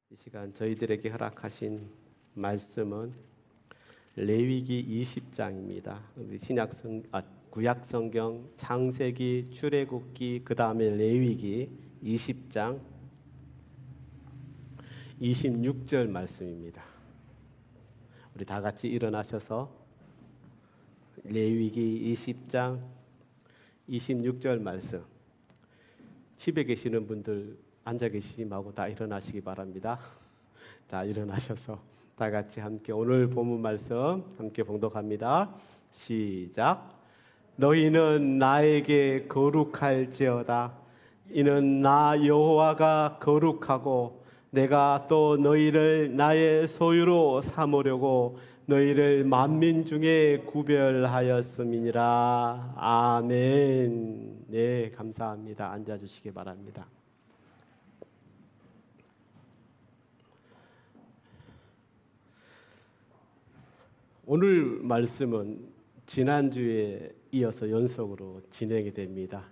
이 시간 저희들에게 허락하신 말씀은 레위기 20장입니다. 우리 구약 성경 창세기, 출애굽기, 그 다음에 레위기 20장 26절 말씀입니다. 우리 다 같이 일어나셔서 레위기 20장 26절 말씀, 집에 계시는 분들 앉아 계시지 말고 다 일어나시기 바랍니다. 다 일어나셔서 다 같이 함께 오늘 본문 말씀 함께 봉독합니다. 시작. 너희는 나에게 거룩할지어다. 이는 나 여호와가 거룩하고 내가 또 너희를 나의 소유로 삼으려고 너희를 만민 중에 구별하였음이니라. 아멘. 네, 감사합니다. 앉아 주시기 바랍니다. 오늘 말씀은 지난주에 이어서 연속으로 진행이 됩니다.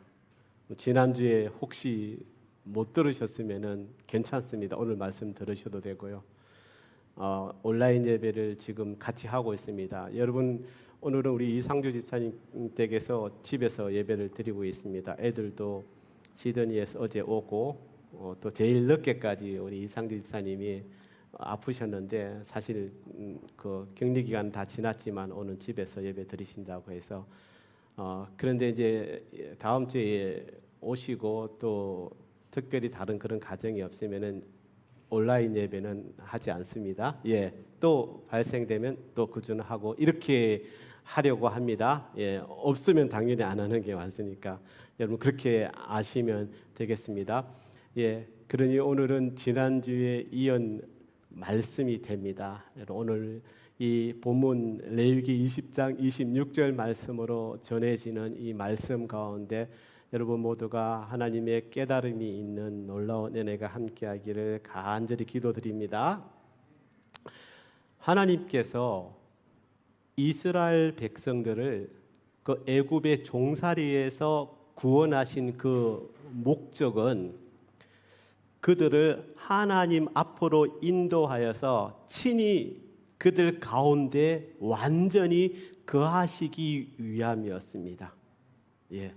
지난주에 혹시 못 들으셨으면 괜찮습니다. 오늘 말씀 들으셔도 되고요. 온라인 예배를 지금 같이 하고 있습니다. 여러분, 오늘은 우리 이상주 집사님 댁에서 집에서 예배를 드리고 있습니다. 애들도 시드니에서 어제 오고 또 제일 늦게까지 우리 이상주 집사님이 아프셨는데 사실 그 격리 기간 다 지났지만 오늘 집에서 예배 드리신다고 해서 그런데 이제 다음 주에 오시고 또 특별히 다른 그런 가정이 없으면은 온라인 예배는 하지 않습니다. 예, 또 발생되면 또 그 주는 하고 이렇게 하려고 합니다. 예, 없으면 당연히 안 하는 게 맞으니까 여러분 그렇게 아시면 되겠습니다. 예, 그러니 오늘은 지난주에 이은 말씀이 됩니다. 오늘 이 본문 레위기 20장 26절 말씀으로 전해지는 이 말씀 가운데 여러분 모두가 하나님의 깨달음이 있는 놀라운 은혜가 함께하기를 간절히 기도드립니다. 하나님께서 이스라엘 백성들을 그 애굽의 종살이에서 구원하신 그 목적은 그들을 하나님 앞으로 인도하여서 친히 그들 가운데 완전히 거하시기 위함이었습니다. 예.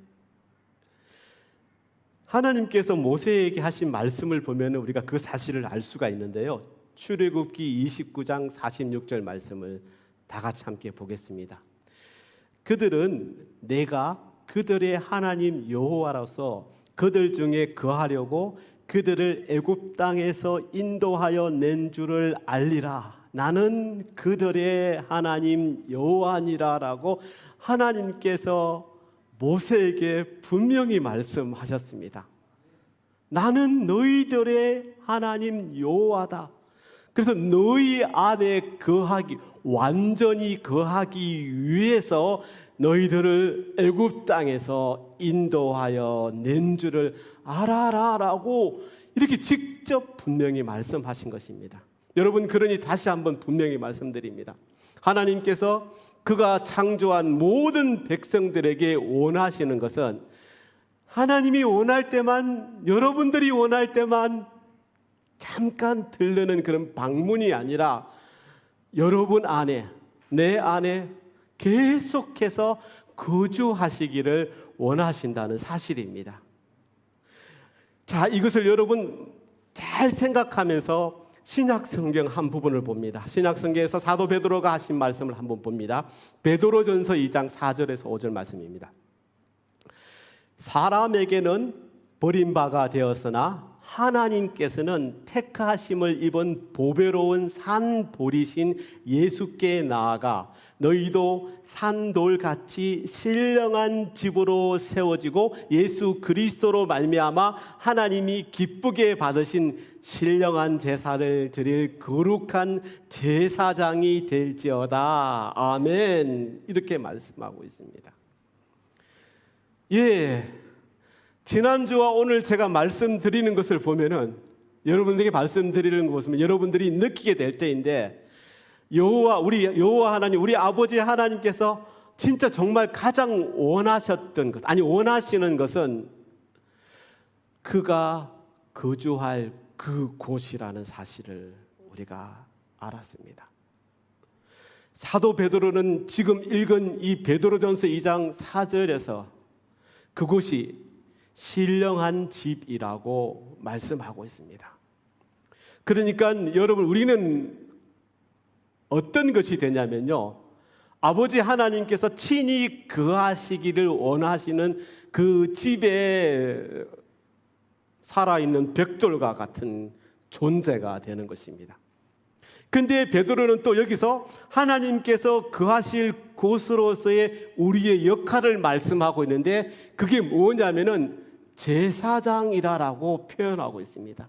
하나님께서 모세에게 하신 말씀을 보면 우리가 그 사실을 알 수가 있는데요. 출애굽기 29장 46절 말씀을 다 같이 함께 보겠습니다. 그들은 내가 그들의 하나님 여호와로서 그들 중에 거하려고 그들을 애굽 땅에서 인도하여 낸 줄을 알리라. 나는 그들의 하나님 여호와니라라고 하나님께서 모세에게 분명히 말씀하셨습니다. 나는 너희들의 하나님 여호와다. 그래서 너희 안에 완전히 거하기 위해서 너희들을 애굽 땅에서 인도하여 낸 줄을 알아라라고 이렇게 직접 분명히 말씀하신 것입니다. 여러분, 그러니 다시 한번 분명히 말씀드립니다. 하나님께서 그가 창조한 모든 백성들에게 원하시는 것은 하나님이 원할 때만, 여러분들이 원할 때만 잠깐 들르는 그런 방문이 아니라 여러분 안에, 내 안에 계속해서 거주하시기를 원하신다는 사실입니다. 자, 이것을 여러분 잘 생각하면서 신약 성경 한 부분을 봅니다. 신약 성경에서 사도 베드로가 하신 말씀을 한번 봅니다. 베드로전서 2장 4절에서 5절 말씀입니다. 사람에게는 버림바가 되었으나 하나님께서는 택하심을 입은 보배로운 산돌이신 예수께 나아가 너희도 산돌같이 신령한 집으로 세워지고 예수 그리스도로 말미암아 하나님이 기쁘게 받으신 신령한 제사를 드릴 거룩한 제사장이 될지어다. 아멘. 이렇게 말씀하고 있습니다. 예, 지난주와 오늘 제가 말씀드리는 것을 보면은 여러분들에게 말씀드리는 것은 여러분들이 느끼게 될 때인데 우리 여호와 하나님, 우리 아버지 하나님께서 진짜 정말 가장 원하시는 것은 그가 거주할 그 곳이라는 사실을 우리가 알았습니다. 사도 베드로는 지금 읽은 이 베드로전서 2장 4절에서 그곳이 신령한 집이라고 말씀하고 있습니다. 그러니까 여러분, 우리는 어떤 것이 되냐면요, 아버지 하나님께서 친히 거하시기를 원하시는 그 집에 살아있는 벽돌과 같은 존재가 되는 것입니다. 근데 베드로는 또 여기서 하나님께서 거하실 곳으로서의 우리의 역할을 말씀하고 있는데, 그게 뭐냐면은 제사장이라고 표현하고 있습니다.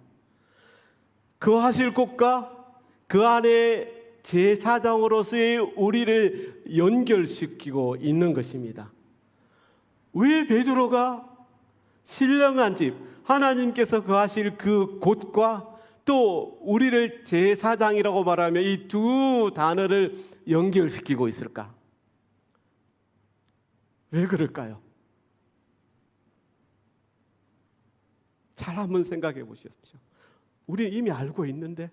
거하실 곳과 그 안에 제사장으로서의 우리를 연결시키고 있는 것입니다. 왜 베드로가 신령한 집, 하나님께서 거하실 그 곳과 또 우리를 제사장이라고 말하며 이 두 단어를 연결시키고 있을까? 왜 그럴까요? 잘 한번 생각해 보십시오. 우리 이미 알고 있는데,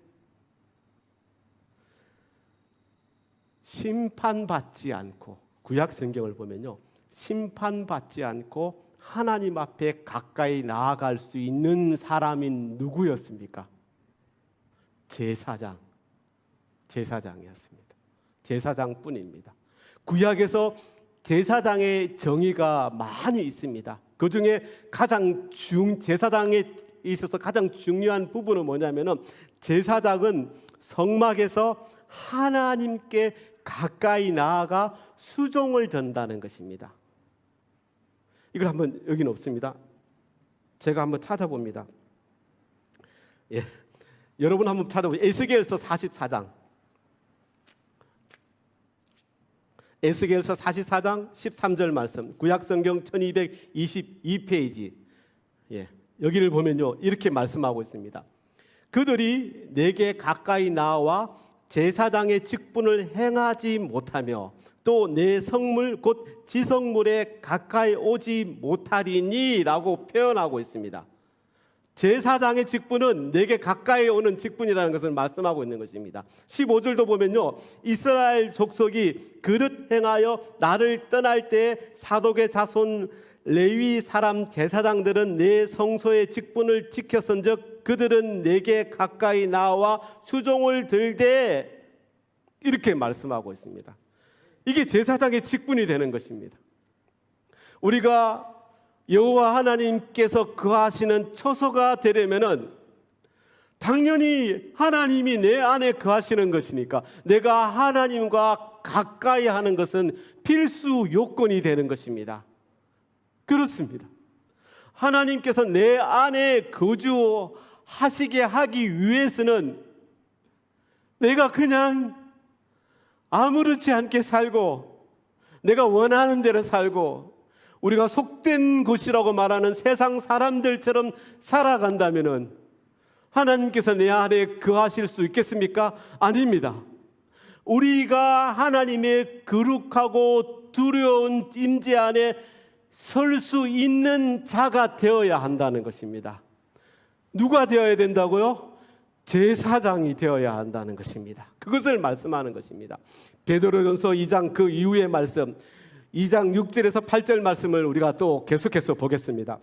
심판받지 않고, 구약 성경을 보면요, 심판받지 않고 하나님 앞에 가까이 나아갈 수 있는 사람이 누구였습니까? 제사장이었습니다. 제사장뿐입니다. 구약에서 제사장의 정의가 많이 있습니다. 그 중에 제사장에 있어서 가장 중요한 부분은 뭐냐면은, 제사장은 성막에서 하나님께 가까이 나아가 수종을 전다는 것입니다. 이걸 한번, 여기는 없습니다. 제가 한번 찾아봅니다. 예, 여러분 한번 찾아보세요. 에스겔서 44장. 에스겔서 44장 13절 말씀, 구약성경 1222페이지. 예, 여기를 보면요, 이렇게 말씀하고 있습니다. 그들이 내게 가까이 나와 제사장의 직분을 행하지 못하며 또 내 성물 곧 지성물에 가까이 오지 못하리니 라고 표현하고 있습니다. 제사장의 직분은 내게 가까이 오는 직분이라는 것을 말씀하고 있는 것입니다. 15절도 보면요, 이스라엘 족속이 그릇 행하여 나를 떠날 때 사독의 자손 레위 사람 제사장들은 내 성소의 직분을 지켰은즉 그들은 내게 가까이 나와 수종을 들되, 이렇게 말씀하고 있습니다. 이게 제사장의 직분이 되는 것입니다. 우리가 여호와 하나님께서 거하시는 처소가 되려면은 당연히 하나님이 내 안에 거하시는 것이니까 내가 하나님과 가까이 하는 것은 필수 요건이 되는 것입니다. 그렇습니다. 하나님께서 내 안에 거주하시게 하기 위해서는 내가 그냥 아무렇지 않게 살고 내가 원하는 대로 살고 우리가 속된 것이라고 말하는 세상 사람들처럼 살아간다면은 하나님께서 내 안에 거하실 수 있겠습니까? 아닙니다. 우리가 하나님의 거룩하고 두려운 임재 안에 설 수 있는 자가 되어야 한다는 것입니다. 누가 되어야 된다고요? 제사장이 되어야 한다는 것입니다. 그것을 말씀하는 것입니다. 베드로전서 2장 그 이후의 말씀, 2장 6절에서 8절 말씀을 우리가 또 계속해서 보겠습니다.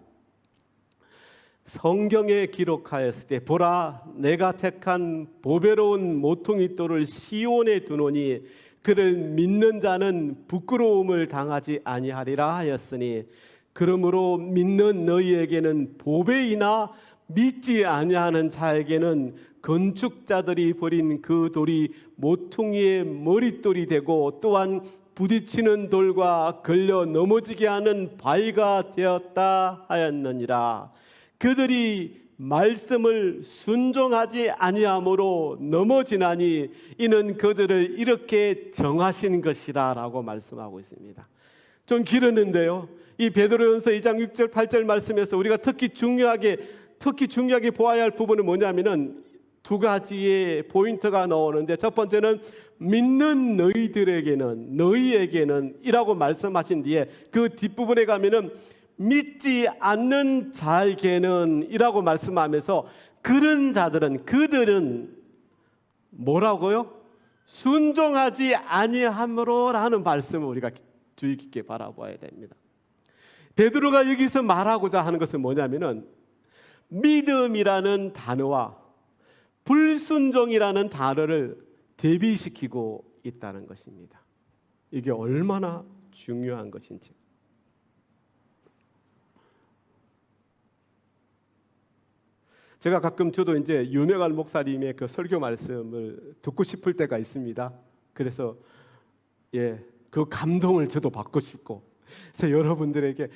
성경에 기록하였을 때 보라, 내가 택한 보배로운 모퉁이 돌을 시온에 두노니 그를 믿는 자는 부끄러움을 당하지 아니하리라 하였으니, 그러므로 믿는 너희에게는 보배이나 믿지 아니하는 자에게는 건축자들이 버린 그 돌이 모퉁이의 머릿돌이 되고 또한 부딪히는 돌과 걸려 넘어지게 하는 바위가 되었다 하였느니라. 그들이 말씀을 순종하지 아니함으로 넘어지나니 이는 그들을 이렇게 정하신 것이라 라고 말씀하고 있습니다. 좀 길었는데요, 이 베드로전서 2장 6절 8절 말씀에서 우리가 특히 중요하게 보아야 할 부분은 뭐냐면은 두 가지의 포인트가 나오는데, 첫 번째는 믿는 너희에게는 이라고 말씀하신 뒤에 그 뒷부분에 가면은 믿지 않는 자에게는 이라고 말씀하면서 그들은 뭐라고요? 순종하지 아니함으로라는 말씀을 우리가 주의 깊게 바라봐야 됩니다. 베드로가 여기서 말하고자 하는 것은 뭐냐면은 믿음이라는 단어와 불순종이라는 단어를 대비시키고 있다는 것입니다. 이게 얼마나 중요한 것인지. 제가 가끔 저도 이제 윤회관 목사님의 그 설교 말씀을 듣고 싶을 때가 있습니다. 그래서 그 감동을 저도 받고 싶고, 그래서 여러분들에게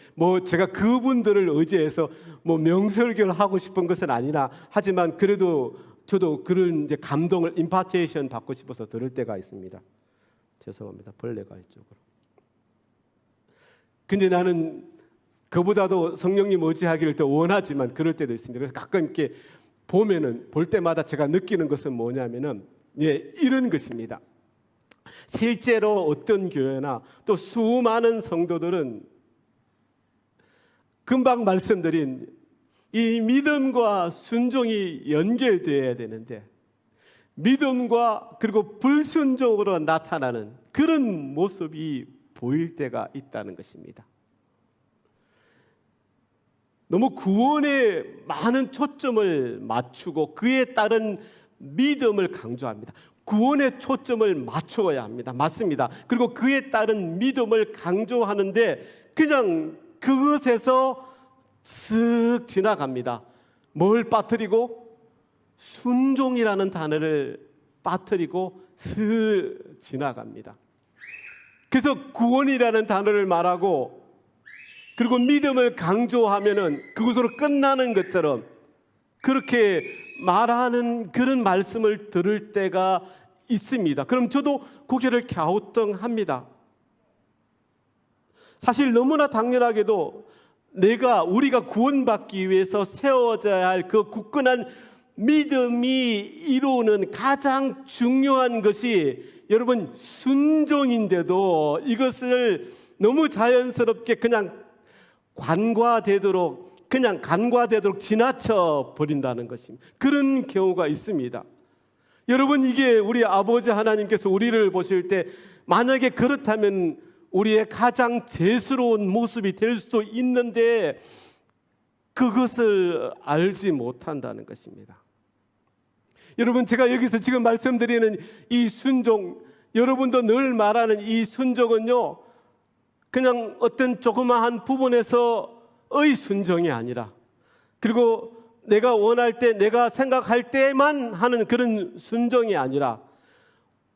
제가 그분들을 의지해서 명설교를 하고 싶은 것은 아니라 하지만 그래도 저도 그런 이제 감동을 임파테이션 받고 싶어서 들을 때가 있습니다. 죄송합니다. 벌레가 이쪽으로. 근데 나는 그보다도 성령님 의지하기를 더 원하지만 그럴 때도 있습니다. 그래서 가끔 이렇게 볼 때마다 제가 느끼는 것은 뭐냐면은 이런 것입니다. 실제로 어떤 교회나 또 수많은 성도들은 금방 말씀드린 이 믿음과 순종이 연결되어야 되는데 믿음과 그리고 불순종으로 나타나는 그런 모습이 보일 때가 있다는 것입니다. 너무 구원에 많은 초점을 맞추고 그에 따른 믿음을 강조합니다. 구원에 초점을 맞춰야 합니다. 맞습니다. 그리고 그에 따른 믿음을 강조하는데 그냥 그것에서 쓱 지나갑니다. 뭘 빠뜨리고? 순종이라는 단어를 빠뜨리고 쓱 지나갑니다. 그래서 구원이라는 단어를 말하고 그리고 믿음을 강조하면은 그것으로 끝나는 것처럼 그렇게 말하는 그런 말씀을 들을 때가 있습니다. 그럼 저도 고개를 갸우뚱합니다. 사실 너무나 당연하게도 우리가 구원받기 위해서 세워져야 할 그 굳건한 믿음이 이루는 가장 중요한 것이 여러분 순종인데도 이것을 너무 자연스럽게 그냥 간과되도록 지나쳐 버린다는 것입니다. 그런 경우가 있습니다. 여러분 이게 우리 아버지 하나님께서 우리를 보실 때 만약에 그렇다면 우리의 가장 죄스러운 모습이 될 수도 있는데 그것을 알지 못한다는 것입니다. 여러분 제가 여기서 지금 말씀드리는 이 순종, 여러분도 늘 말하는 이 순종은요 그냥 어떤 조그마한 부분에서의 순종이 아니라 그리고 내가 원할 때 내가 생각할 때만 하는 그런 순종이 아니라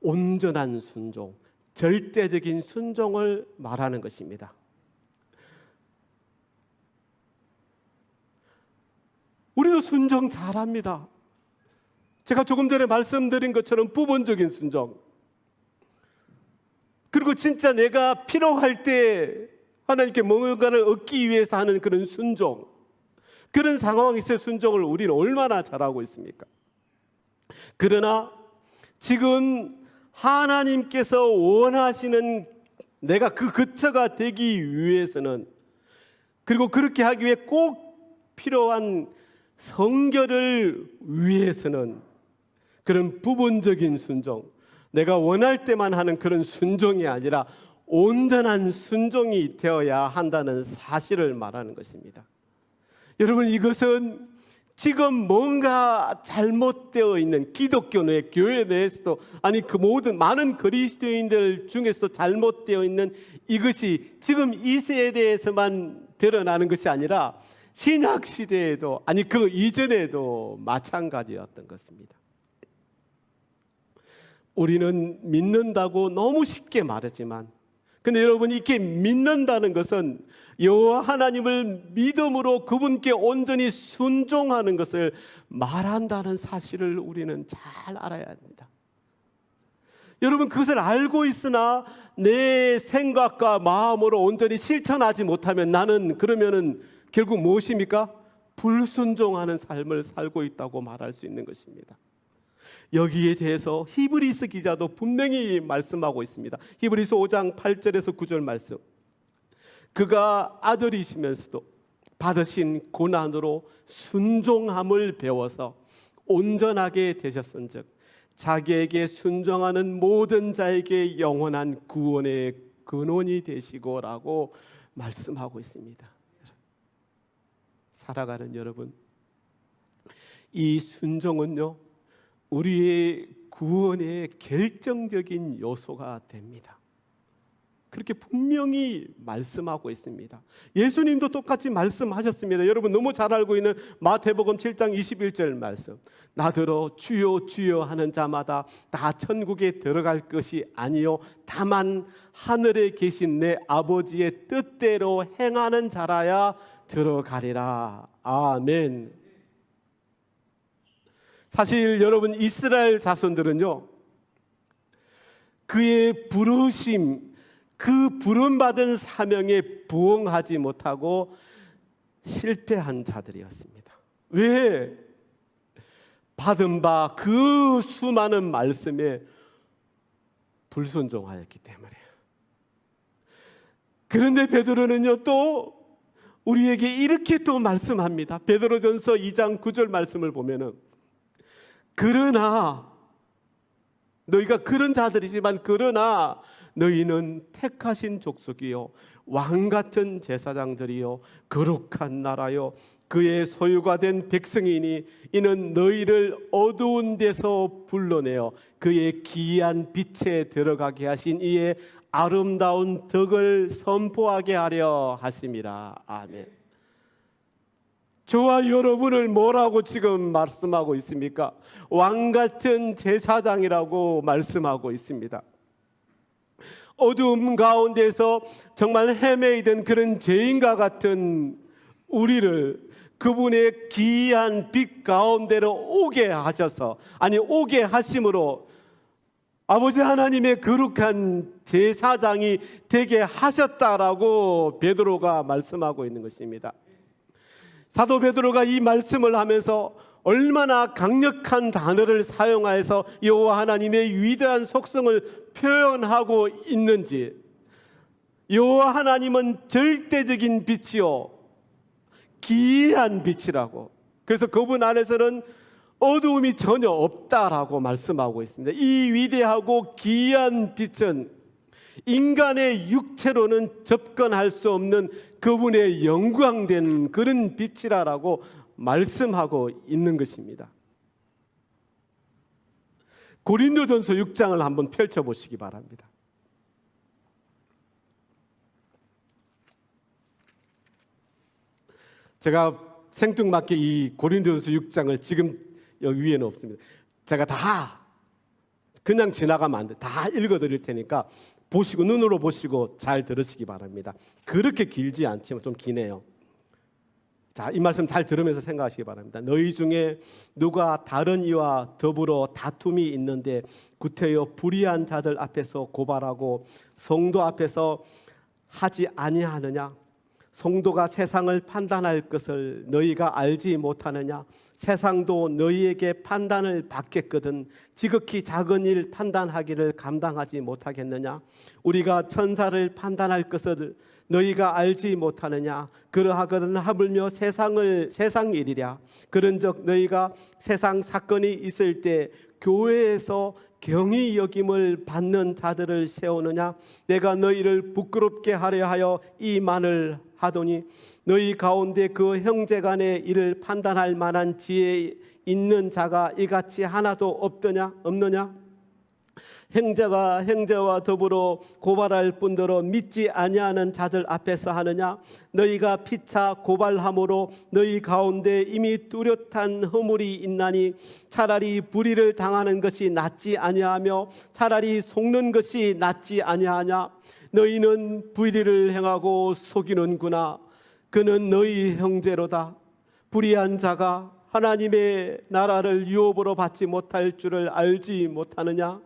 온전한 순종, 절대적인 순종을 말하는 것입니다. 우리도 순종 잘합니다. 제가 조금 전에 말씀드린 것처럼 부분적인 순종, 그리고 진짜 내가 필요할 때 하나님께 뭔가를 얻기 위해서 하는 그런 순종, 그런 상황에서의 순종을 우리는 얼마나 잘하고 있습니까? 그러나 지금 하나님께서 원하시는 내가 그 거처가 되기 위해서는 그리고 그렇게 하기 위해 꼭 필요한 성결을 위해서는 그런 부분적인 순종, 내가 원할 때만 하는 그런 순종이 아니라 온전한 순종이 되어야 한다는 사실을 말하는 것입니다. 여러분 이것은 지금 뭔가 잘못되어 있는 기독교 내 교회 내에서도 그 모든 많은 그리스도인들 중에서도 잘못되어 있는 이것이 지금 이 세대에서만 드러나는 것이 아니라 신약 시대에도 그 이전에도 마찬가지였던 것입니다. 우리는 믿는다고 너무 쉽게 말하지만 근데 여러분 이렇게 믿는다는 것은 여호와 하나님을 믿음으로 그분께 온전히 순종하는 것을 말한다는 사실을 우리는 잘 알아야 합니다. 여러분 그것을 알고 있으나 내 생각과 마음으로 온전히 실천하지 못하면 나는 그러면은 결국 무엇입니까? 불순종하는 삶을 살고 있다고 말할 수 있는 것입니다. 여기에 대해서 히브리서 기자도 분명히 말씀하고 있습니다. 히브리서 5장 8절에서 9절 말씀. 그가 아들이시면서도 받으신 고난으로 순종함을 배워서 온전하게 되셨은즉 자기에게 순종하는 모든 자에게 영원한 구원의 근원이 되시고라고 말씀하고 있습니다. 살아가는 여러분, 이 순종은요, 우리의 구원의 결정적인 요소가 됩니다. 그렇게 분명히 말씀하고 있습니다. 예수님도 똑같이 말씀하셨습니다. 여러분 너무 잘 알고 있는 마태복음 7장 21절 말씀. 나더러 주여 주여 하는 자마다 다 천국에 들어갈 것이 아니요 다만 하늘에 계신 내 아버지의 뜻대로 행하는 자라야 들어가리라. 아멘. 사실 여러분 이스라엘 자손들은요, 그의 부르심, 그 부름받은 사명에 부응하지 못하고 실패한 자들이었습니다. 왜? 받은 바 그 수많은 말씀에 불순종하였기 때문에. 그런데 베드로는요, 또 우리에게 이렇게 또 말씀합니다. 베드로전서 2장 9절 말씀을 보면은, 그러나 너희가 그런 자들이지만 그러나 너희는 택하신 족속이요 왕같은 제사장들이요 거룩한 나라요 그의 소유가 된 백성이니 이는 너희를 어두운 데서 불러내어 그의 기이한 빛에 들어가게 하신 이의 아름다운 덕을 선포하게 하려 하심이라. 아멘. 저와 여러분을 뭐라고 지금 말씀하고 있습니까? 왕같은 제사장이라고 말씀하고 있습니다. 어두움 가운데서 정말 헤매이던 그런 죄인과 같은 우리를 그분의 기이한 빛 가운데로 오게 하셔서, 아니 오게 하심으로 아버지 하나님의 거룩한 제사장이 되게 하셨다라고 베드로가 말씀하고 있는 것입니다. 사도 베드로가 이 말씀을 하면서 얼마나 강력한 단어를 사용하여서 여호와 하나님의 위대한 속성을 표현하고 있는지. 여호와 하나님은 절대적인 빛이요 기이한 빛이라고, 그래서 그분 안에서는 어두움이 전혀 없다라고 말씀하고 있습니다. 이 위대하고 기이한 빛은 인간의 육체로는 접근할 수 없는 그분의 영광된 그런 빛이라고 말씀하고 있는 것입니다. 고린도전서 6장을 한번 펼쳐보시기 바랍니다. 제가 생뚱맞게 이 고린도전서 6장을 지금 여기 위에는 없습니다. 제가 다 그냥 지나가면 안 돼. 다 읽어드릴 테니까 보시고 눈으로 보시고 잘 들으시기 바랍니다. 그렇게 길지 않지만 좀 기네요. 자, 이 말씀 잘 들으면서 생각하시기 바랍니다. 너희 중에 누가 다른 이와 더불어 다툼이 있는데 구태여 불의한 자들 앞에서 고발하고 성도 앞에서 하지 아니하느냐? 성도가 세상을 판단할 것을 너희가 알지 못하느냐? 세상도 너희에게 판단을 받겠거든 지극히 작은 일 판단하기를 감당하지 못하겠느냐? 우리가 천사를 판단할 것을 너희가 알지 못하느냐? 그러하거든 하물며 세상 일이랴. 그런즉 너희가 세상 사건이 있을 때 교회에서 경히 여김을 받는 자들을 세우느냐? 내가 너희를 부끄럽게 하려 하여 이 말을 하더니 너희 가운데 그 형제간의 일을 판단할 만한 지혜 있는 자가 이같이 하나도 없느냐? 형제가 형제와 더불어 고발할 뿐더러 믿지 아니하는 자들 앞에서 하느냐? 너희가 피차 고발함으로 너희 가운데 이미 뚜렷한 허물이 있나니 차라리 불의를 당하는 것이 낫지 아니하며 차라리 속는 것이 낫지 아니하냐? 너희는 불의를 행하고 속이는구나. 그는 너희 형제로다. 불의한 자가 하나님의 나라를 유업으로 받지 못할 줄을 알지 못하느냐?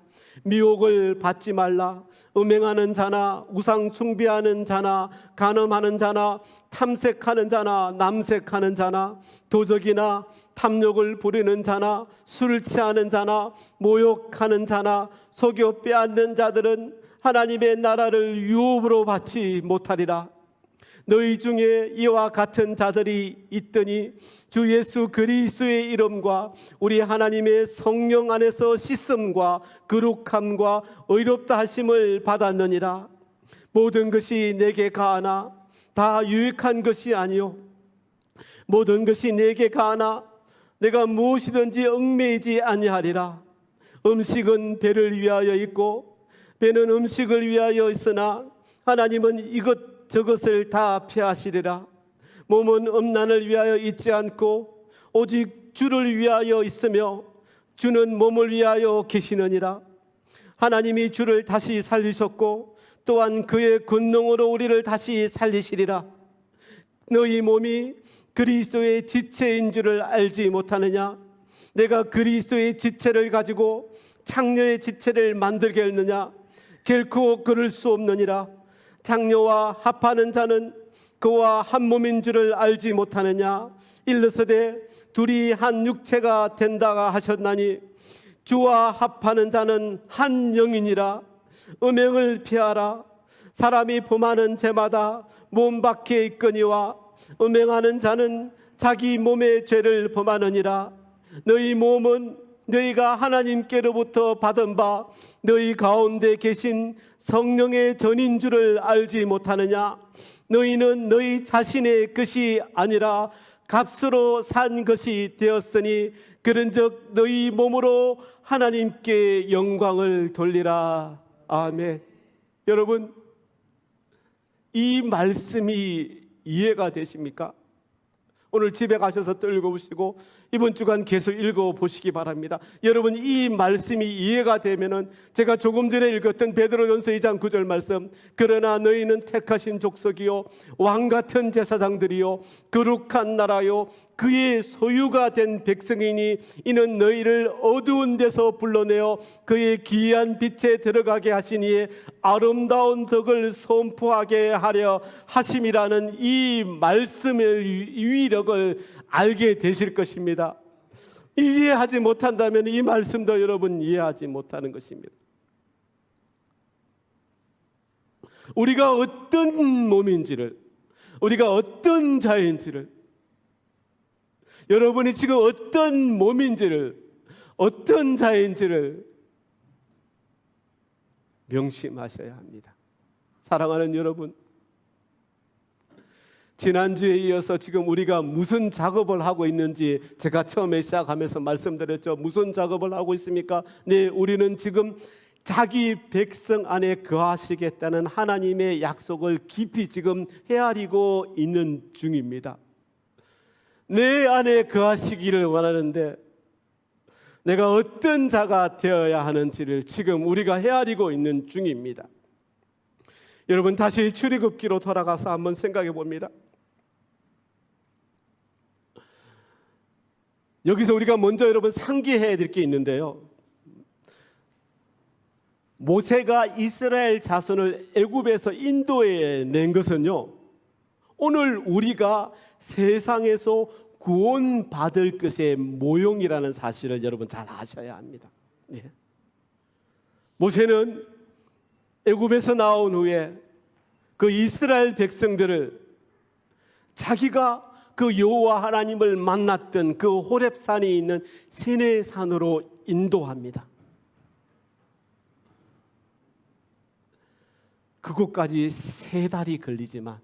미혹을 받지 말라. 음행하는 자나 우상 숭배하는 자나 간음하는 자나 탐색하는 자나 남색하는 자나 도적이나 탐욕을 부리는 자나 술 취하는 자나 모욕하는 자나 속여 빼앗는 자들은 하나님의 나라를 유업으로 받지 못하리라. 너희 중에 이와 같은 자들이 있더니 주 예수 그리스도의 이름과 우리 하나님의 성령 안에서 씻음과 거룩함과 의롭다 하심을 받았느니라. 모든 것이 내게 가하나 다 유익한 것이 아니요 모든 것이 내게 가하나 내가 무엇이든지 얽매이지 아니하리라. 음식은 배를 위하여 있고 배는 음식을 위하여 있으나 하나님은 이것 저것을 다 피하시리라. 몸은 음란을 위하여 있지 않고 오직 주를 위하여 있으며 주는 몸을 위하여 계시느니라. 하나님이 주를 다시 살리셨고 또한 그의 권능으로 우리를 다시 살리시리라. 너희 몸이 그리스도의 지체인 줄을 알지 못하느냐? 내가 그리스도의 지체를 가지고 창녀의 지체를 만들겠느냐? 결코 그럴 수 없느니라. 창녀와 합하는 자는 그와 한 몸인 줄을 알지 못하느냐? 일러서되 둘이 한 육체가 된다가 하셨나니 주와 합하는 자는 한 영이니라. 음행을 피하라. 사람이 범하는 죄마다 몸 밖에 있거니와 음행하는 자는 자기 몸의 죄를 범하느니라. 너희 몸은 너희가 하나님께로부터 받은 바 너희 가운데 계신 성령의 전인 줄을 알지 못하느냐? 너희는 너희 자신의 것이 아니라 값으로 산 것이 되었으니 그런즉 너희 몸으로 하나님께 영광을 돌리라. 아멘. 여러분, 이 말씀이 이해가 되십니까? 오늘 집에 가셔서 또 읽어보시고 이번 주간 계속 읽어보시기 바랍니다. 여러분, 이 말씀이 이해가 되면은 제가 조금 전에 읽었던 베드로전서 2장 9절 말씀, 그러나 너희는 택하신 족속이요 왕같은 제사장들이요 거룩한 나라요 그의 소유가 된 백성이니 이는 너희를 어두운 데서 불러내어 그의 기이한 빛에 들어가게 하시니에 아름다운 덕을 선포하게 하려 하심이라는 이 말씀의 위력을 알게 되실 것입니다. 이해하지 못한다면 이 말씀도 여러분 이해하지 못하는 것입니다. 우리가 어떤 몸인지를, 우리가 어떤 자인지를, 여러분이 지금 어떤 몸인지를, 어떤 자인지를 명심하셔야 합니다. 사랑하는 여러분, 지난주에 이어서 지금 우리가 무슨 작업을 하고 있는지 제가 처음에 시작하면서 말씀드렸죠. 무슨 작업을 하고 있습니까? 네, 우리는 지금 자기 백성 안에 거하시겠다는 하나님의 약속을 깊이 지금 헤아리고 있는 중입니다. 내 안에 거하시기를 원하는데 내가 어떤 자가 되어야 하는지를 지금 우리가 헤아리고 있는 중입니다. 여러분, 다시 출애굽기로 돌아가서 한번 생각해 봅니다. 여기서 우리가 먼저 여러분 상기해야 될 게 있는데요. 모세가 이스라엘 자손을 애굽에서 인도해 낸 것은요, 오늘 우리가 세상에서 구원받을 것의 모형이라는 사실을 여러분 잘 아셔야 합니다. 예. 모세는 애굽에서 나온 후에 그 이스라엘 백성들을 자기가 그 여호와 하나님을 만났던 그 호렙산이 있는 시내 산으로 인도합니다. 그곳까지 3달이 걸리지만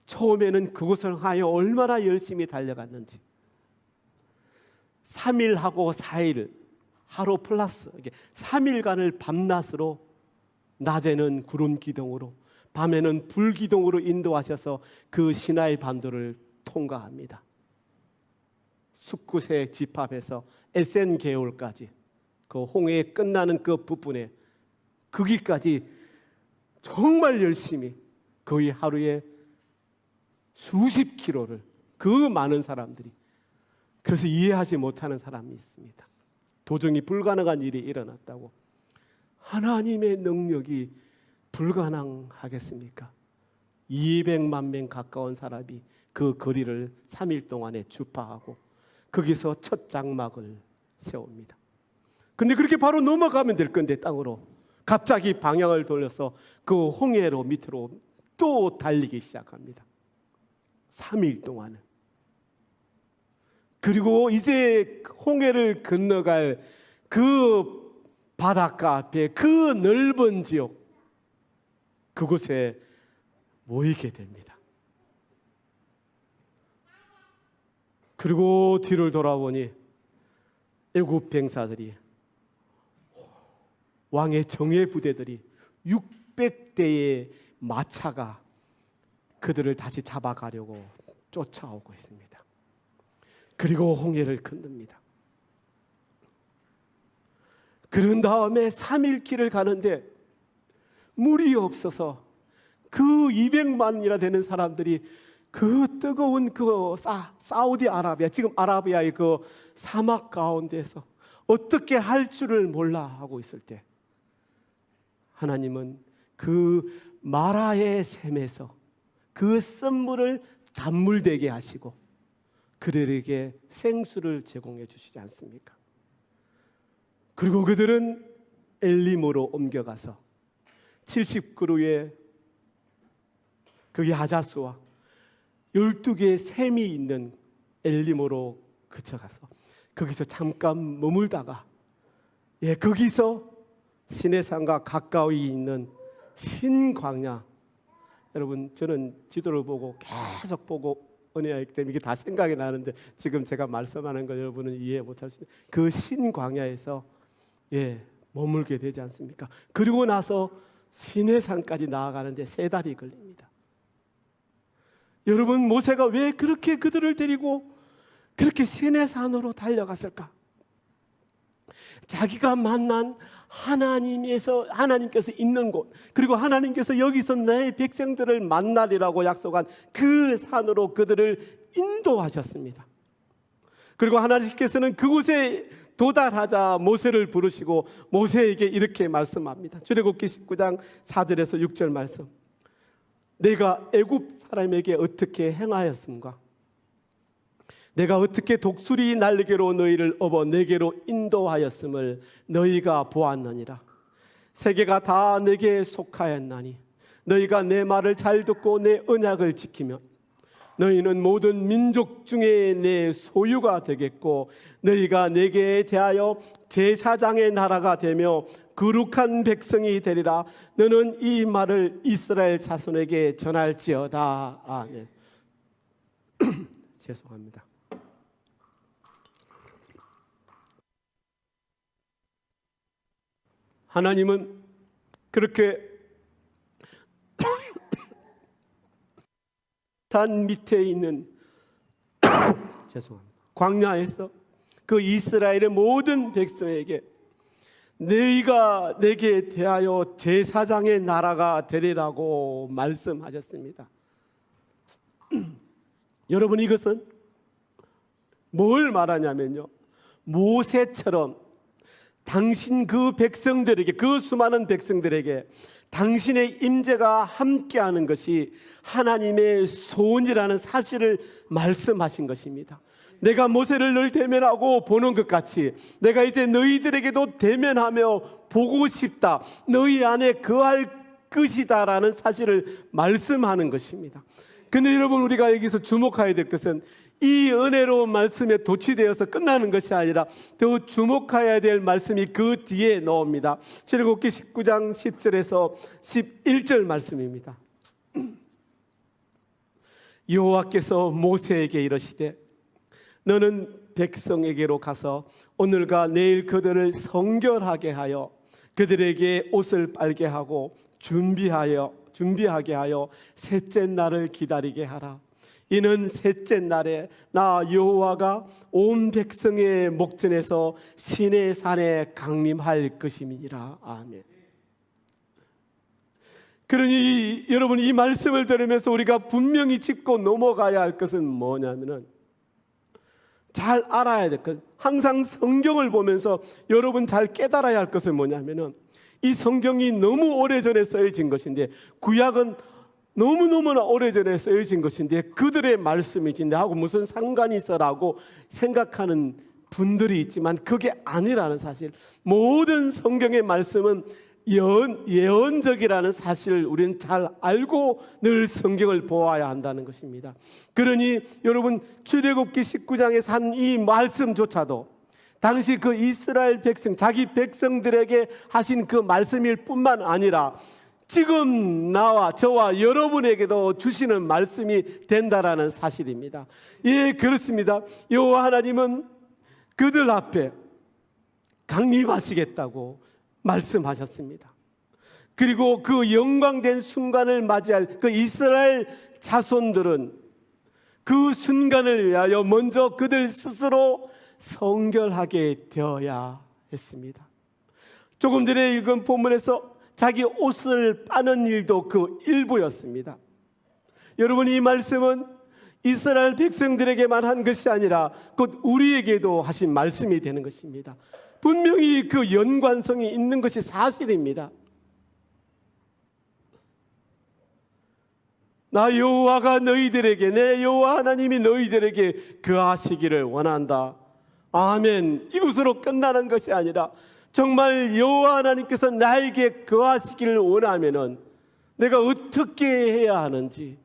처음에는 그곳을 하여 얼마나 열심히 달려갔는지 3일하고 4일 하루 플러스 3일간을 밤낮으로, 낮에는 구름 기둥으로, 밤에는 불 기둥으로 인도하셔서 그 시나이 반도를 통과합니다. 숫굿의 집합에서 에센 계올까지 그 홍해 끝나는 그 부분에 거기까지 정말 열심히 거의 하루에 수십 킬로를, 그 많은 사람들이, 그래서 이해하지 못하는 사람이 있습니다. 도저히 불가능한 일이 일어났다고. 하나님의 능력이 불가능하겠습니까? 200만 명 가까운 사람이 그 거리를 3일 동안에 주파하고 거기서 첫 장막을 세웁니다. 근데 그렇게 바로 넘어가면 될 건데 땅으로 갑자기 방향을 돌려서 그 홍해로 밑으로 또 달리기 시작합니다. 3일 동안은. 그리고 이제 홍해를 건너갈 그 바닷가 앞에 그 넓은 지역, 그곳에 모이게 됩니다. 그리고 뒤를 돌아보니 애굽 병사들이, 왕의 정예 부대들이 600대의 마차가 그들을 다시 잡아가려고 쫓아오고 있습니다. 그리고 홍해를 건넙니다. 그런 다음에 3일 길을 가는데 물이 없어서 그 200만이나 되는 사람들이 그 뜨거운 그 사우디아라비아, 지금 아라비아의 그 사막 가운데서 어떻게 할 줄을 몰라 하고 있을 때, 하나님은 그 마라의 샘에서 그 썬물을 단물 되게 하시고 그들에게 생수를 제공해 주시지 않습니까? 그리고 그들은 엘림으로 옮겨가서 70그루의 그 야자수와 12개의 샘이 있는 엘림으로 그쳐가서 거기서 잠깐 머물다가, 거기서 시내산과 가까이 있는 신광야, 여러분 저는 지도를 보고 계속 보고 은혜하기 때문에 이게 다 생각이 나는데 지금 제가 말씀하는 거 여러분은 이해 못할 수 있는 그 신광야에서 머물게 되지 않습니까? 그리고 나서 시내산까지 나아가는데 3달이 걸립니다. 여러분, 모세가 왜 그렇게 그들을 데리고 그렇게 시내산으로 달려갔을까? 자기가 만난 하나님께서 있는 곳, 그리고 하나님께서 여기서 내 백성들을 만나리라고 약속한 그 산으로 그들을 인도하셨습니다. 그리고 하나님께서는 그곳에 도달하자 모세를 부르시고 모세에게 이렇게 말씀합니다. 출애굽기 19장 4절에서 6절 말씀. 내가 애굽 사람에게 어떻게 행하였음과 내가 어떻게 독수리 날개로 너희를 업어 내게로 인도하였음을 너희가 보았느니라. 세계가 다 내게 속하였나니 너희가 내 말을 잘 듣고 내 언약을 지키면 너희는 모든 민족 중에 내 소유가 되겠고 너희가 내게 대하여 제사장의 나라가 되며 거룩한 백성이 되리라. 너는 이 말을 이스라엘 자손에게 전할지어다. 아멘. 죄송합니다. 하나님은 그렇게 산 밑에 있는 죄송합니다. 광야에서 그 이스라엘의 모든 백성에게 너희가 내게 대하여 제사장의 나라가 되리라고 말씀하셨습니다. 여러분, 이것은 뭘 말하냐면요, 모세처럼 당신 그 백성들에게, 그 수많은 백성들에게 당신의 임재가 함께하는 것이 하나님의 소원이라는 사실을 말씀하신 것입니다. 내가 모세를 늘 대면하고 보는 것 같이 내가 이제 너희들에게도 대면하며 보고 싶다, 너희 안에 거할 것이다라는 사실을 말씀하는 것입니다. 근데 여러분, 우리가 여기서 주목해야 될 것은 이 은혜로운 말씀에 도취되어서 끝나는 것이 아니라 더 주목해야 될 말씀이 그 뒤에 나옵니다. 출애굽기 19장 10절에서 11절 말씀입니다. 여호와께서 모세에게 이르시되 너는 백성에게로 가서 오늘과 내일 그들을 성결하게 하여 그들에게 옷을 빨게 하고 준비하게 하여 셋째 날을 기다리게 하라. 이는 셋째 날에 나 여호와가 온 백성의 목전에서 시내산에 강림할 것임이니라. 아멘. 그러니 여러분, 이 말씀을 들으면서 우리가 분명히 짚고 넘어가야 할 것은 뭐냐면은, 잘 알아야 될 것, 항상 성경을 보면서 여러분 잘 깨달아야 할 것은 뭐냐면은, 이 성경이 너무 오래전에 쓰여진 것인데, 구약은 너무너무나 오래전에 쓰여진 것인데 그들의 말씀이지 나하고 무슨 상관이 있어라고 생각하는 분들이 있지만 그게 아니라는 사실. 모든 성경의 말씀은 예언적이라는 사실을 우리는 잘 알고 늘 성경을 보아야 한다는 것입니다. 그러니 여러분, 출애굽기 19장에서 한 이 말씀조차도 당시 그 이스라엘 백성, 자기 백성들에게 하신 그 말씀일 뿐만 아니라 지금 나와 저와 여러분에게도 주시는 말씀이 된다라는 사실입니다. 예, 그렇습니다. 여호와 하나님은 그들 앞에 강림하시겠다고 말씀하셨습니다. 그리고 그 영광된 순간을 맞이할 그 이스라엘 자손들은 그 순간을 위하여 먼저 그들 스스로 성결하게 되어야 했습니다. 조금 전에 읽은 본문에서 자기 옷을 빠는 일도 그 일부였습니다. 여러분, 이 말씀은 이스라엘 백성들에게만 한 것이 아니라 곧 우리에게도 하신 말씀이 되는 것입니다. 분명히 그 연관성이 있는 것이 사실입니다. 나 여호와가 너희들에게, 내 여호와 하나님이 너희들에게 거하시기를 원한다. 아멘. 이것으로 끝나는 것이 아니라 정말 여호와 하나님께서 나에게 거하시기를 원하면은 내가 어떻게 해야 하는지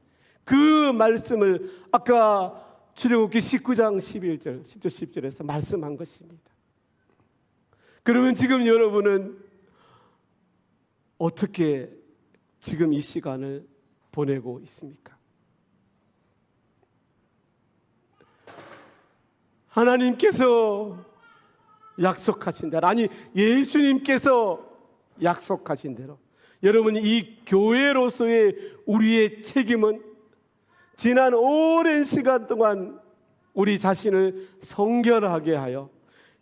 그 말씀을 아까 출애굽기 19장 11절, 10절, 10절에서 말씀한 것입니다. 그러면 지금 여러분은 어떻게 지금 이 시간을 보내고 있습니까? 하나님께서 약속하신 대로, 아니 예수님께서 약속하신 대로 여러분, 이 교회로서의 우리의 책임은 지난 오랜 시간 동안 우리 자신을 성결하게 하여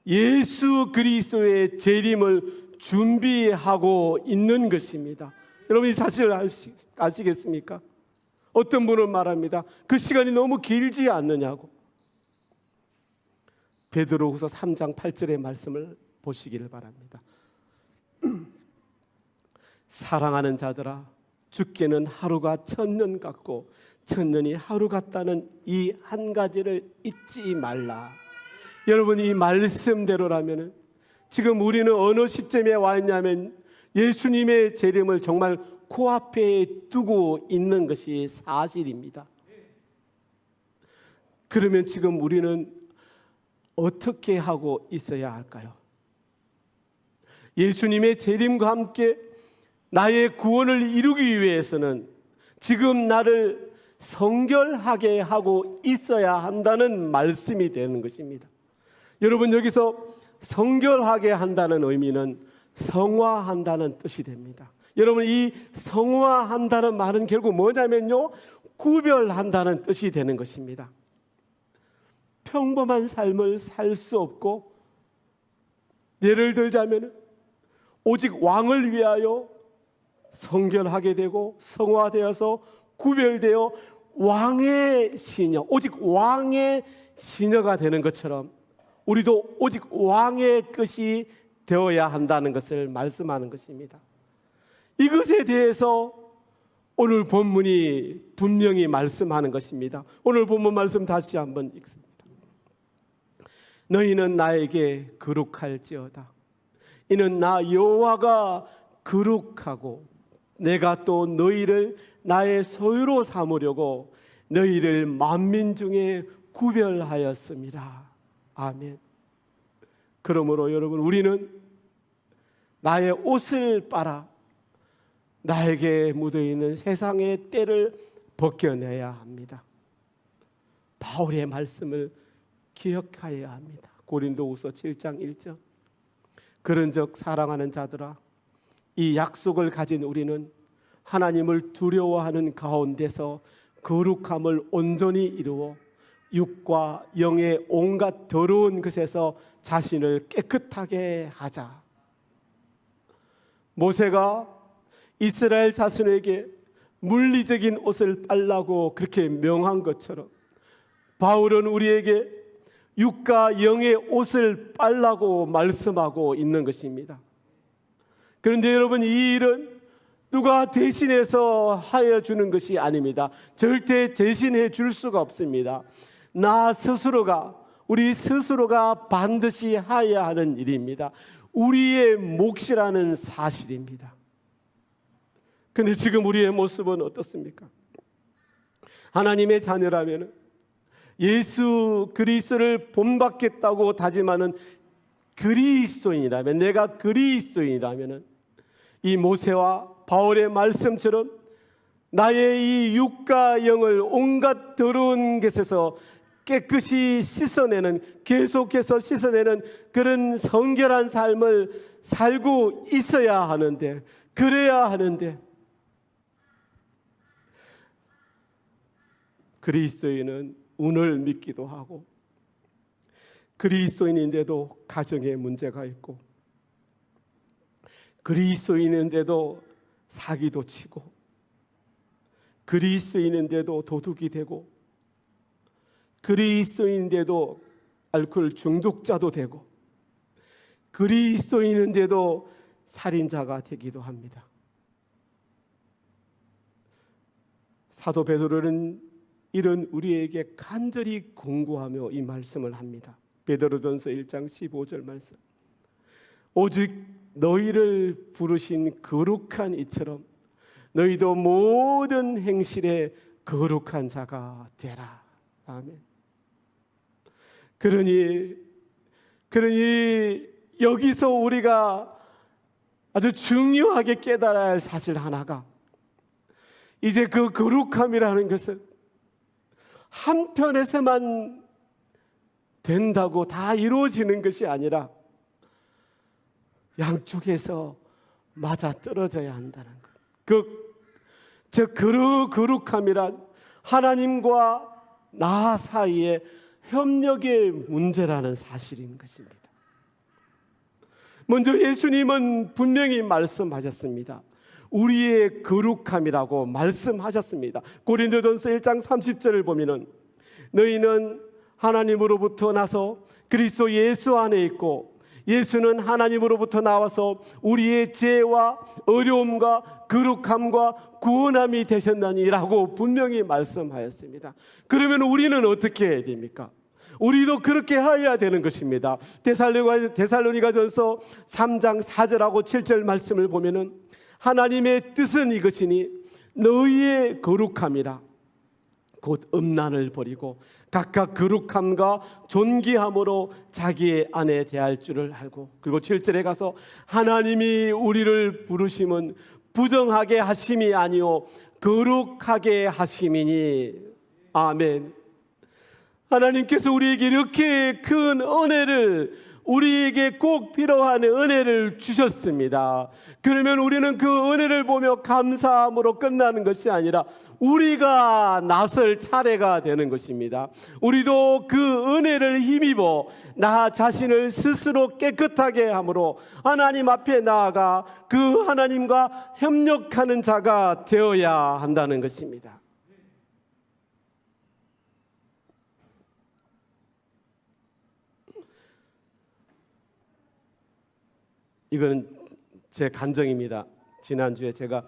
예수 그리스도의 재림을 준비하고 있는 것입니다. 여러분, 이 사실을 아시겠습니까? 어떤 분은 말합니다. 그 시간이 너무 길지 않느냐고. 베드로후서 3장 8절의 말씀을 보시기를 바랍니다. 사랑하는 자들아, 주께는 하루가 1000년 같고 1000년이 하루 같다는 이 한 가지를 잊지 말라. 여러분, 이 말씀대로라면 지금 우리는 어느 시점에 와 있냐면 예수님의 재림을 정말 코앞에 두고 있는 것이 사실입니다. 그러면 지금 우리는 어떻게 하고 있어야 할까요? 예수님의 재림과 함께 나의 구원을 이루기 위해서는 지금 나를 성결하게 하고 있어야 한다는 말씀이 되는 것입니다. 여러분, 여기서 성결하게 한다는 의미는 성화한다는 뜻이 됩니다. 여러분, 이 성화한다는 말은 결국 뭐냐면요, 구별한다는 뜻이 되는 것입니다. 평범한 삶을 살 수 없고, 예를 들자면 오직 왕을 위하여 성결하게 되고 성화되어서 구별되어 왕의 시녀, 오직 왕의 시녀가 되는 것처럼 우리도 오직 왕의 것이 되어야 한다는 것을 말씀하는 것입니다. 이것에 대해서 오늘 본문이 분명히 말씀하는 것입니다. 오늘 본문 말씀 다시 한번 읽습니다. 너희는 나에게 거룩할지어다. 이는 나 여호와가 거룩하고 내가 또 너희를 나의 소유로 삼으려고 너희를 만민 중에 구별하였습니다. 아멘. 그러므로 여러분, 우리는 나의 옷을 빨아 나에게 묻어있는 세상의 때를 벗겨내야 합니다. 바울의 말씀을 기억하여야 합니다. 고린도후서 7장 1절. 그런즉 사랑하는 자들아, 이 약속을 가진 우리는 하나님을 두려워하는 가운데서 거룩함을 온전히 이루어 육과 영의 온갖 더러운 것에서 자신을 깨끗하게 하자. 모세가 이스라엘 자손에게 물리적인 옷을 빨라고 그렇게 명한 것처럼 바울은 우리에게 육과 영의 옷을 빨라고 말씀하고 있는 것입니다. 그런데 여러분, 이 일은 누가 대신해서 하여 주는 것이 아닙니다. 절대 대신해 줄 수가 없습니다. 나 스스로가, 우리 스스로가 반드시 해야 하는 일입니다. 우리의 몫이라는 사실입니다. 근데 지금 우리의 모습은 어떻습니까? 하나님의 자녀라면 예수 그리스도를 본받겠다고 다짐하는 그리스도인이라면, 내가 그리스도인이라면 이 모세와 바울의 말씀처럼 나의 이 육과 영을 온갖 더러운 것에서 깨끗이 씻어내는, 계속해서 씻어내는 그런 성결한 삶을 살고 있어야 하는데, 그래야 하는데, 그리스도인은 운을 믿기도 하고, 그리스도인인데도 가정에 문제가 있고, 그리스도인인데도 사기도 치고, 그리스도인인데도 도둑이 되고, 그리스도인인데도 알코올 중독자도 되고, 그리스도인인데도 살인자가 되기도 합니다. 사도 베드로는 이런 우리에게 간절히 공고하며 이 말씀을 합니다. 베드로전서 1장 15절 말씀. 오직 너희를 부르신 거룩한 이처럼 너희도 모든 행실에 거룩한 자가 되라. 아멘. 그러니 여기서 우리가 아주 중요하게 깨달아야 할 사실 하나가, 이제 그 거룩함이라는 것은 한편에서만 된다고 다 이루어지는 것이 아니라 양쪽에서 맞아 떨어져야 한다는 것. 즉 거룩함이란 하나님과 나 사이의 협력의 문제라는 사실인 것입니다. 먼저 예수님은 분명히 말씀하셨습니다. 우리의 거룩함이라고 말씀하셨습니다. 고린도전서 1장 30절을 보면은 너희는 하나님으로부터 나서 그리스도 예수 안에 있고 예수는 하나님으로부터 나와서 우리의 죄와 어려움과 거룩함과 구원함이 되셨나니라고 분명히 말씀하였습니다. 그러면 우리는 어떻게 해야 됩니까? 우리도 그렇게 해야 되는 것입니다. 데살로니가전서 3장 4절하고 7절 말씀을 보면은 하나님의 뜻은 이것이니 너희의 거룩함이라 곧 음란을 버리고 각각 거룩함과 존귀함으로 자기의 아내 대할 줄을 알고, 그리고 7절에 가서 하나님이 우리를 부르심은 부정하게 하심이 아니요 거룩하게 하심이니. 아멘. 하나님께서 우리에게 이렇게 큰 은혜를, 우리에게 꼭 필요한 은혜를 주셨습니다. 그러면 우리는 그 은혜를 보며 감사함으로 끝나는 것이 아니라 우리가 나설 차례가 되는 것입니다. 우리도 그 은혜를 힘입어 나 자신을 스스로 깨끗하게 함으로 하나님 앞에 나아가 그 하나님과 협력하는 자가 되어야 한다는 것입니다. 이건 제 간증입니다. 지난주에 제가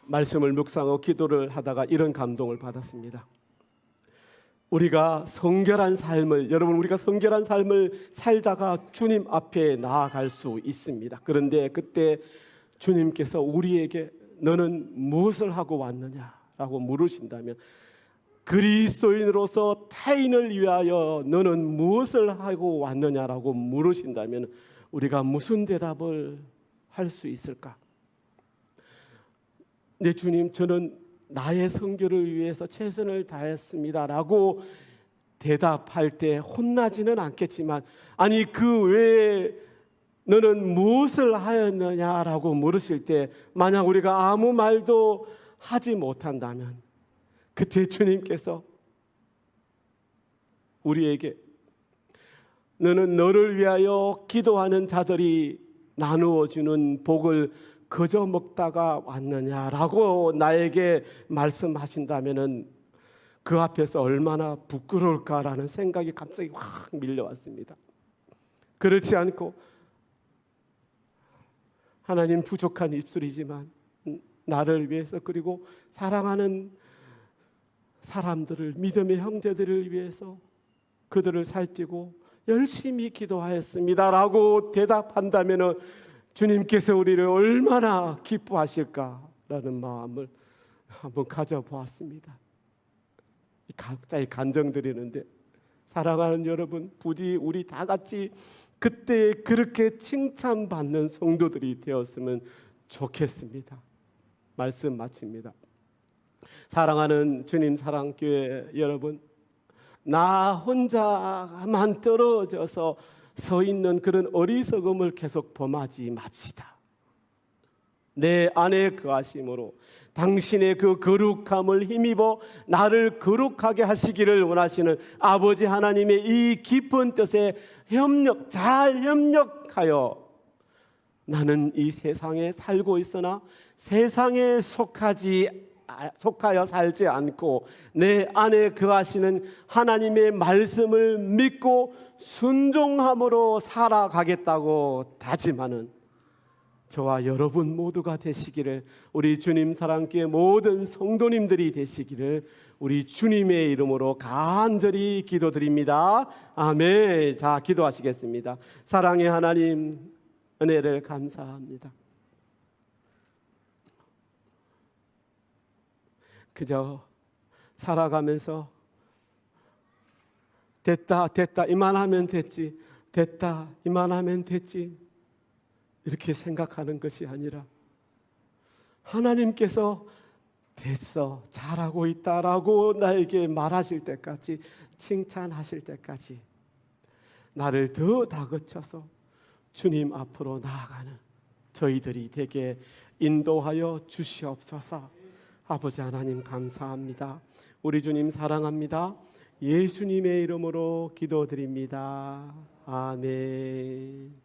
말씀을 묵상하고 기도를 하다가 이런 감동을 받았습니다. 우리가 성결한 삶을, 여러분 우리가 성결한 삶을 살다가 주님 앞에 나아갈 수 있습니다. 그런데 그때 주님께서 우리에게 너는 무엇을 하고 왔느냐라고 물으신다면, 그리스도인으로서 타인을 위하여 너는 무엇을 하고 왔느냐라고 물으신다면 우리가 무슨 대답을 할 수 있을까? 네 주님, 저는 나의 선교를 위해서 최선을 다했습니다라고 대답할 때 혼나지는 않겠지만, 아니 그 외에 너는 무엇을 하였느냐라고 물으실 때 만약 우리가 아무 말도 하지 못한다면 그때 주님께서 우리에게 너는 너를 위하여 기도하는 자들이 나누어주는 복을 그저 먹다가 왔느냐라고 나에게 말씀하신다면은 그 앞에서 얼마나 부끄러울까라는 생각이 갑자기 확 밀려왔습니다. 그렇지 않고 하나님, 부족한 입술이지만 나를 위해서, 그리고 사랑하는 사람들을, 믿음의 형제들을 위해서 그들을 살피고 열심히 기도하였습니다라고 대답한다면 주님께서 우리를 얼마나 기뻐하실까라는 마음을 한번 가져보았습니다. 각자의 간정 드리는데, 사랑하는 여러분, 부디 우리 다 같이 그때 그렇게 칭찬받는 성도들이 되었으면 좋겠습니다. 말씀 마칩니다. 사랑하는 주님 사랑교회 여러분, 나 혼자만 떨어져서 서 있는 그런 어리석음을 계속 범하지 맙시다. 내 안에 거하심으로 당신의 그 거룩함을 힘입어 나를 거룩하게 하시기를 원하시는 아버지 하나님의 이 깊은 뜻에 잘 협력하여 나는 이 세상에 살고 있으나 세상에 속하여 살지 않고 내 안에 거하시는 하나님의 말씀을 믿고 순종함으로 살아가겠다고 다짐하는 저와 여러분 모두가 되시기를, 우리 주님 사랑교회 모든 성도님들이 되시기를 우리 주님의 이름으로 간절히 기도드립니다. 아멘. 자, 기도하시겠습니다. 사랑의 하나님, 은혜를 감사합니다. 그저 살아가면서 됐다 이만하면 됐지, 됐다 이만하면 됐지, 이렇게 생각하는 것이 아니라 하나님께서 됐어, 잘하고 있다라고 나에게 말하실 때까지, 칭찬하실 때까지 나를 더 다그쳐서 주님 앞으로 나아가는 저희들이 되게 인도하여 주시옵소서. 아버지 하나님 감사합니다. 우리 주님 사랑합니다. 예수님의 이름으로 기도드립니다. 아멘.